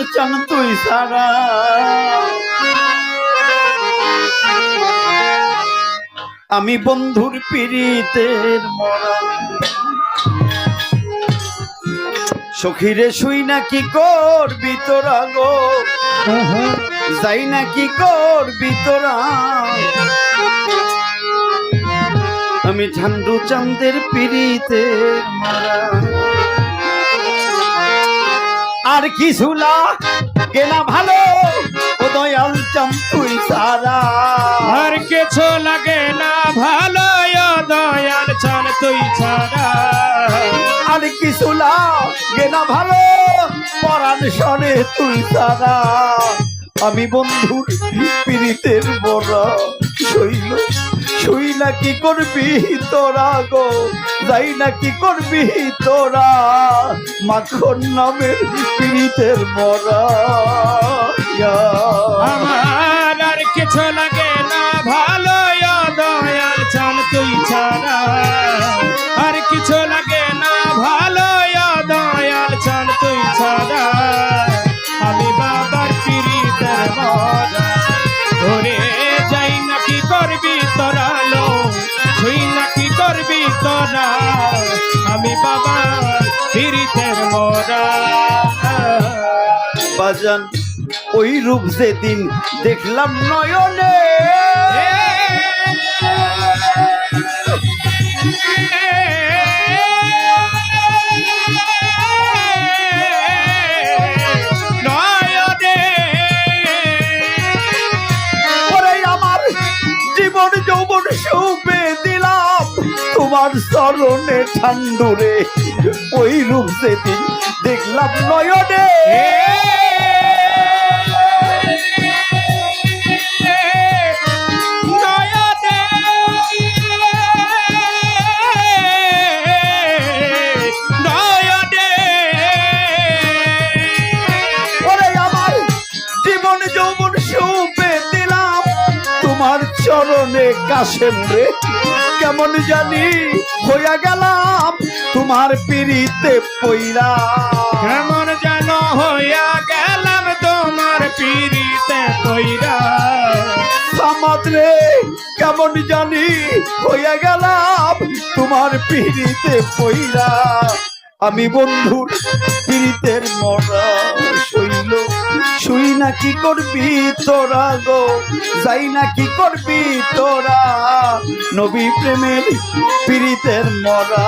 চান তুই সারা আমি বন্ধুর পিরিতের মরা সখীরে শুই না কি করবি তোরা গো যাই না কি করবি তোরা আমি ঝান্ডু চাঁদের পিরিতের মরা আর কি ঝুলা কেনা ভালো ও দয়াল চাঁদ তুই সারা আর কিছু লাগে না ভালো ও দয়াল চাঁদ তুই ছাড়া আর কি ঝুলা কেনা ভালো পরাণ সনে তুই সারা আমি বন্ধুর পিরিতের বড়া শৈল শুই না কি করবি তোরা গো যাই না কি করবি তোরা মাখন নামের পিরিতের মরা আমার আর কিছু লাগে না ভালো ও দয়াল চাঁদ তুই ছাড়া আর কিছু লাগে না ভালো ও দয়াল চাঁদ তুই ছাড়া আমি বাবার পিরিতের মরা ধরে যাই না কি করবি তোরা লো ছুই না কি করবি তোরা আমি বাবার পিরিতের মরা বাজান ওই রূপ যেদিন দেখলাম নয়নে যৌবন সৌপে দিলাম তোমার চরণে ঠান্ডুরে ওই রূপ সেদিন দেখলাম নয়নে চরণে কাশেম রে কেমন জানি হইয়া গেলাম তোমার পিরিতে পইরা কেমন যেন হইয়া গেলাম তোমার পিরিতে পইরা সামাদ রে কেমন জানি হইয়া গেলাম তোমার পিরিতে পইরা আমি বন্ধুর পিরিতের মরা শৈল শুই না কি করবি তোরা গো যাই না কি করবি তোরা নবী প্রেমের পিরিতের মরা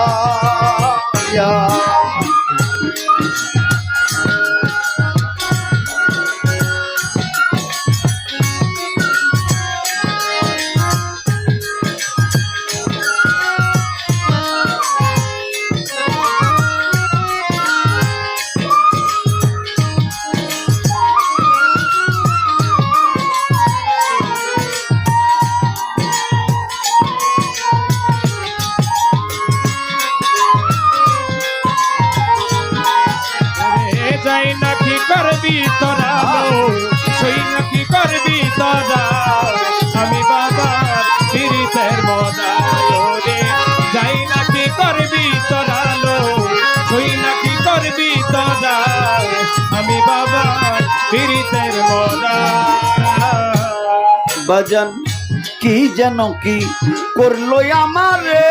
যাই না কি করবি তোরা সই না কি করবি তোরা আমি বাবার পিরিতের মরা রে যাই না কি করবি তোরা সই না কি করবি তোরা আমি বাবার পিরিতের মরা বাজান কি যেন কি করলো আমারে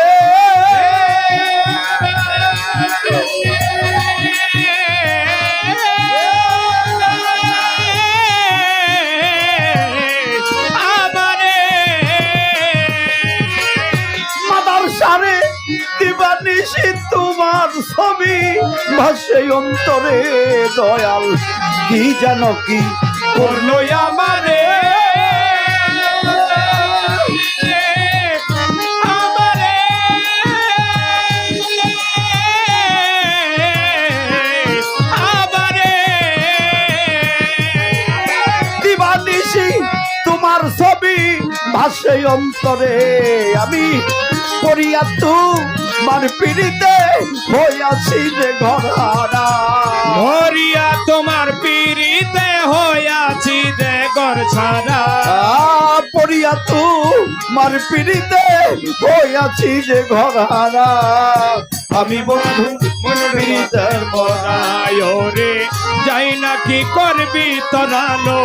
দিবানিশি তোমার ছবি ভাসে অন্তরে দয়াল কি যেন কি করলো আমারে দিবানিশি তোমার ছবি ভাসে অন্তরে আমি পড়িয়া তোমার পিড়িতে হইয়াছি যে ঘরহারা মরিয়া তোমার পিড়িতে হইয়াছি যে ঘর ছাড়া পড়িয়া তোমার পিড়িতে হইয়াছি যে ঘরহারা আমি বন্ধু পিড়িতের মরা রে যাই না কি করবি তোরা লো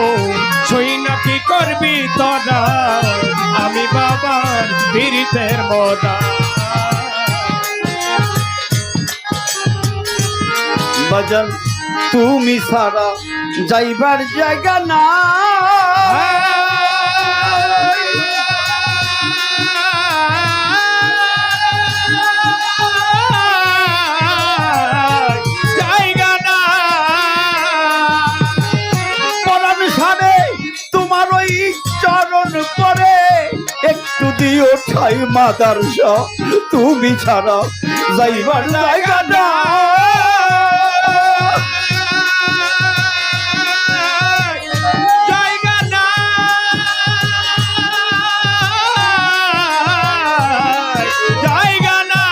ছুই না কি করবি তোরা আমি বাবার পীড়িতের মোরা বাজান তুমি সারা যাইবার জায়গা না জায়গা না পরাণ সারে তোমার ওই চরণ পরে একটু দিও ঠাই মাদারস তুমি ছাড়া যাইবার জায়গা না জায়গা না জায়গা না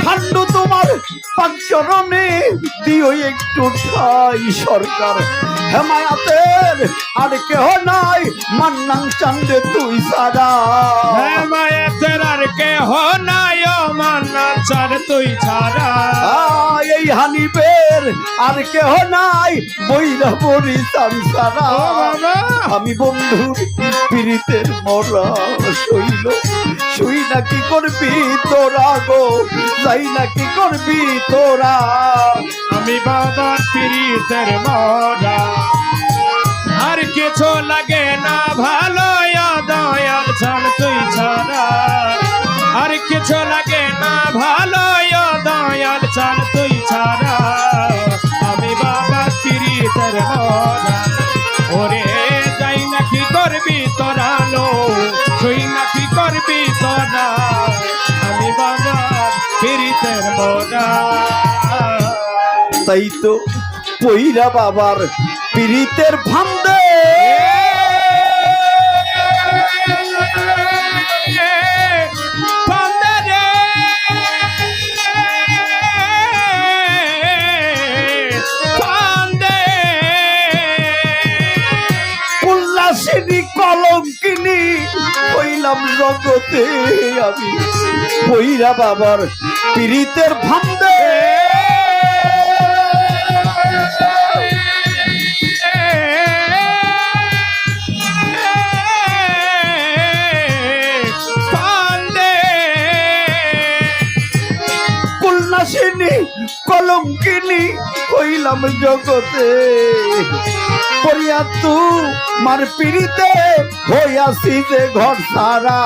ঠান্ডু তোমার পাঁচরণে দিও একটু ঠাই সরকার হেমায়াতের আর কেহ নাই মান্নান চান্দে তুই সারা হেমায়েতের আর কেহ নাই ও মান্নান চাঁদ তুই ছাড়া এই হানিবের আর কেহ নাই বৈরা বরি সারা ও বাবা আমি বন্ধুর পীড়িতের মরা শৈল শুই নাকি করবি তোরা গো যাই নাকি করবি তোরা আমি বাবার পীড়িতের মরা আর কিছু লাগে না ভালো দয়াল চান তুই ছাড়া আর কিছু লাগে না ভালো দয়াল চান তুই ছাড়া আমি বাবার পীড়িতের মরা ওরে যাই নাকি করবি তোরা লো তুই নাকি করবি তোরা আমি বাবার পীড়িতের মরা তাই তো পইরা বাবার পীড়িতের ফান্দে উল্লাসিনী কলঙ্কিনী হইলাম জগতে আমি পইরা বাবার পীড়িতের ফান্দে কন্যাসিনী কলঙ্কিনী হইলাম জগতে পড়িয়া তু মার পীড়িতে হইয়াছি যে ঘর সারা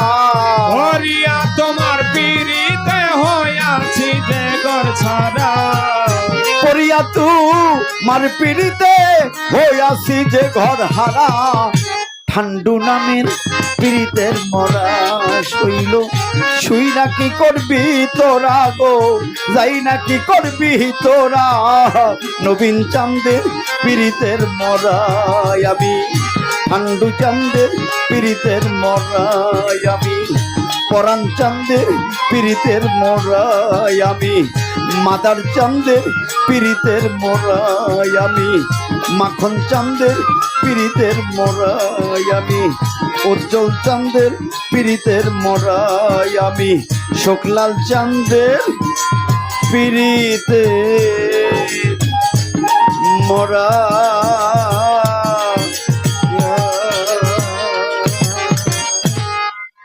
হরিয়া তোমার পীড়িতে হইয়াছি যে ঘর ছাড়া পড়িয়া তু মার পীড়িতে হইয়াছি যে ঘর হারা ঠান্ডু নামের পীড়িতের মরা শৈল শুই নাকি করবি তোরা গো যাই নাকি করবি তোরা নবীন চাঁদের পীড়িতের মরাই আমি ঠান্ডু চাঁদের পীড়িতের মরাই আমি পরাণ চাঁদের পীড়িতের মরাই আমি মাদার চাঁদের পীড়িতের মরাই আমি মাখন চাঁদের পীড়িতের মরাই আমি উজ্জ্বল চাঁদের পীড়িতের মরাই আমি শুক্লাল চাঁদের পীড়িতের মরা